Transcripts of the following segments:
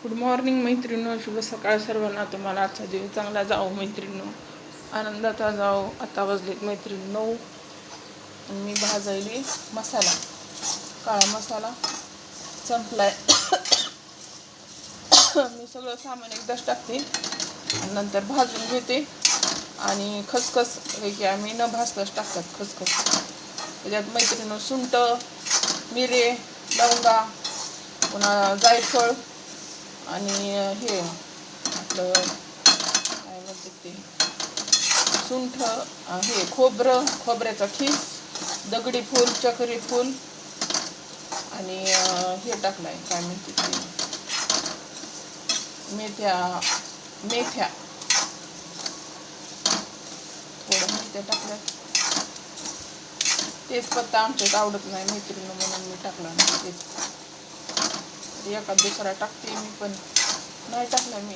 Good morning मैत्रिणींनो, शुभ सकाळ सर्वांना. तुम्हाला आजचा दिवस चांगला जाओ मैत्रिणींनो, आनंदाचा जाओ. आता वाजलेत मैत्रिणींनो 9 आणि मी भाजायली मसाला, काळा मसाला संपलाय. मी सगळं सामान एकदाच टाकते आणि नंतर भाजून घेते. आणि खसखस हे की आम्ही न भाजताच टाकतात खसखस. त्याच्यात मैत्रिणींनो सुंठ, मिरे, लवंगा, पुन्हा जायफळ आणि हे आपलं काय म्हणते ते सुंठ, हे खोबऱ्याचा खीस, दगडी फूल, चक्री फूल आणि हे टाकलाय काय म्हणते ते मेथ्या थोडं मेथ्या टाकल्या. तेजपत्ता आमच्यात आवडत नाही मैत्रिणी म्हणून मी टाकला नाही तेजपत्ता. एका दुसरा टाकते मी, पण नाही टाकला मी,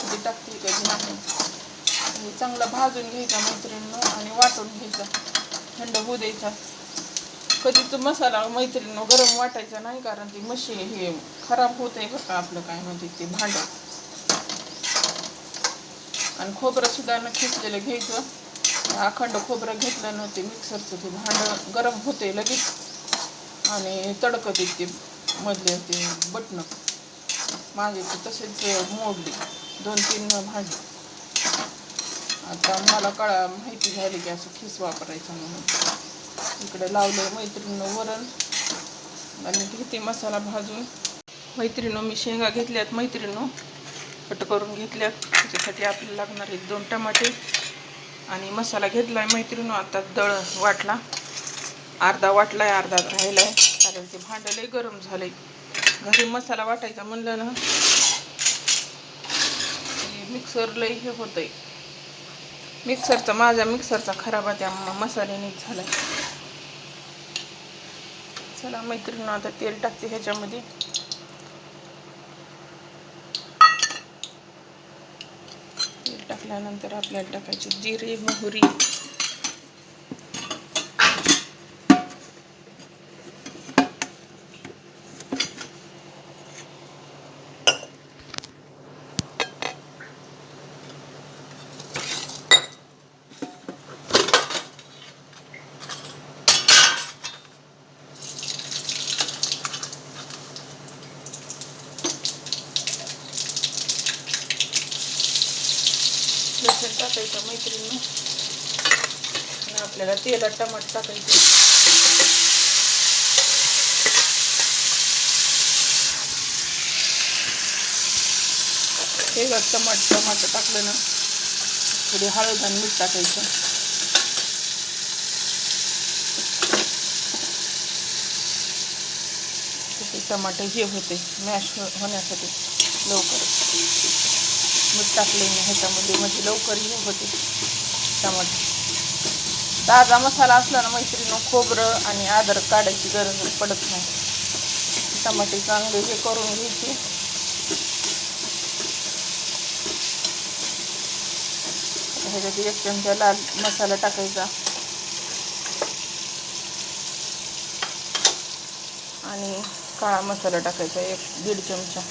कधी टाकते कधी नाही. हे चांगला भाजून घ्यायचा मैत्रिणींनो आणि वाटून घ्यायचा, थंड होऊ द्यायचा. कधीच मसाला मैत्रिणींनो गरम वाटायचा नाही, कारण ती मशीन हे खराब होत आहे बरं का आपलं काय म्हणते ते भांड. आणि खोबरं सुद्धा न खिसलेलं घ्यायचं. अखंड खोबरं घेतलं ना ते मिक्सरचं ते भांड गरम होते लगेच आणि तडकत येते मधले ते बटणं. माझे ते तसेच मोडली 2-3 भांडी. आता मला माहिती झाली की असं खिस वापरायचं म्हणून. इकडे लावलं मैत्रिणीनं वरण आणि घेते मसाला भाजून. मैत्रिणीनं मी शेंगा घेतल्यात मैत्रिणीनं, कट करून घेतल्यात. त्याच्यासाठी आपल्याला लागणार आहेत 2 टमाटे आणि मसाला घेतलाय मैत्रिणीनं. आता वाटला, अर्धा वाटलाय, अर्धा राहिलाय, कारण ते भांडं लय गरम झालंय. घरी मसाला वाटायचा म्हणलं ना मिक्सर लय हे होतंय. माझ्या मिक्सरचा खराब आहे, त्या मसाल्यानेच झालाय. चला मैत्रिणीनं आता तेल टाकते ह्याच्यामध्ये. तेल टाकल्यानंतर आपल्याला टाकायचे जिरे, मोहरी, लसूण टाकायचं मैत्रिणीनं. आणि आपल्याला तेलात टमाटर टाकायचे. तेलात टमाटर टाकलं ना, थोडी हळद आणि मीठ टाकायचं. टमाटर हे होते मॅश होण्यासाठी लवकर. मीठ टाकले मी ह्याच्यामध्ये म्हणजे लवकर हे होते टमाटर. ताजा मसाला असला ना मैत्रिणीनं खोबरं आणि अद्रक काढायची गरज पडत नाही. टमाटे चांगले हे करून घ्यायचे. ह्याच्यात 1 चमचा लाल मसाला टाकायचा आणि काळा मसाला टाकायचा 1-1.5 चमचा.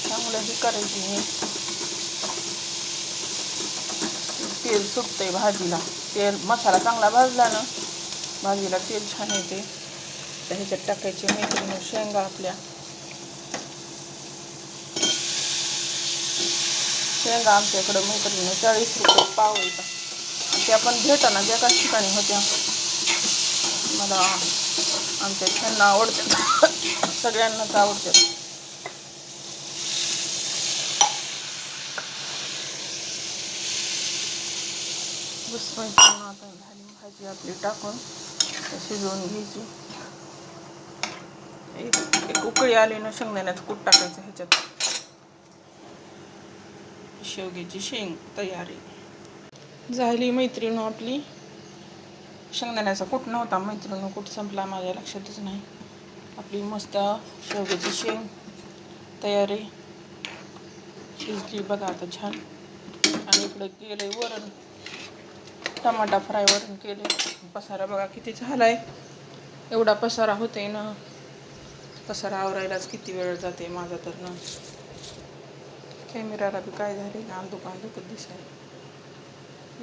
चांगलं हे करायची. मी तेल सुटतंय भाजीला. मसाला चांगला भाजला ना भाजीला तेल छान येते. तर ह्याच्यात टाकायचे मैत्रिणी शेंगा आपल्या. शेंगा आमच्याकडं मैत्रिणी 40 रुपये पाव येतात. त्या पण भेटाना एकाच ठिकाणी होत्या. मला आमच्या त्यांना आवडतात, सगळ्यांनाच आवडतात. बस मैत्रिणी आता झाली भाजी आपली टाकून शिजवून घ्यायची. एक उकळी आली ना शेंगदाण्याचं कूट टाकायचं ह्याच्यात. शेवग्याची शेंग तयार आहे. झाली मैत्रिणी आपली. शेंगदाण्याचा कूट नव्हता मैत्रिणी, कूट संपला, माझ्या लक्षातच नाही. आपली मस्त शेवग्याची शेंग तयार आहे. शिजली बघा आता छान. आणि इकडं केलंय वरण. टमाटा फ्राय वरून केले. पसारा बघा किती झालाय. एवढा पसारा होते ना, पसारा आवरायलाच किती वेळ जाते माझा तर ना. कॅमेराला बी काय झाले ना, दुकान दिसाय.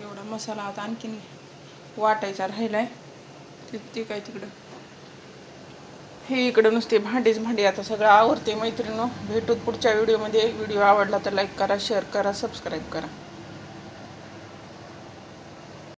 एवढा मसाला आता आणखीन वाटायचा राहिलाय. ते काय तिकडं हे इकडं नुसते भांडी आता सगळं आवरते मैत्रिणी. भेटूत पुढच्या व्हिडिओमध्ये. व्हिडिओ आवडला तर लाईक करा, शेअर करा, सबस्क्राईब करा.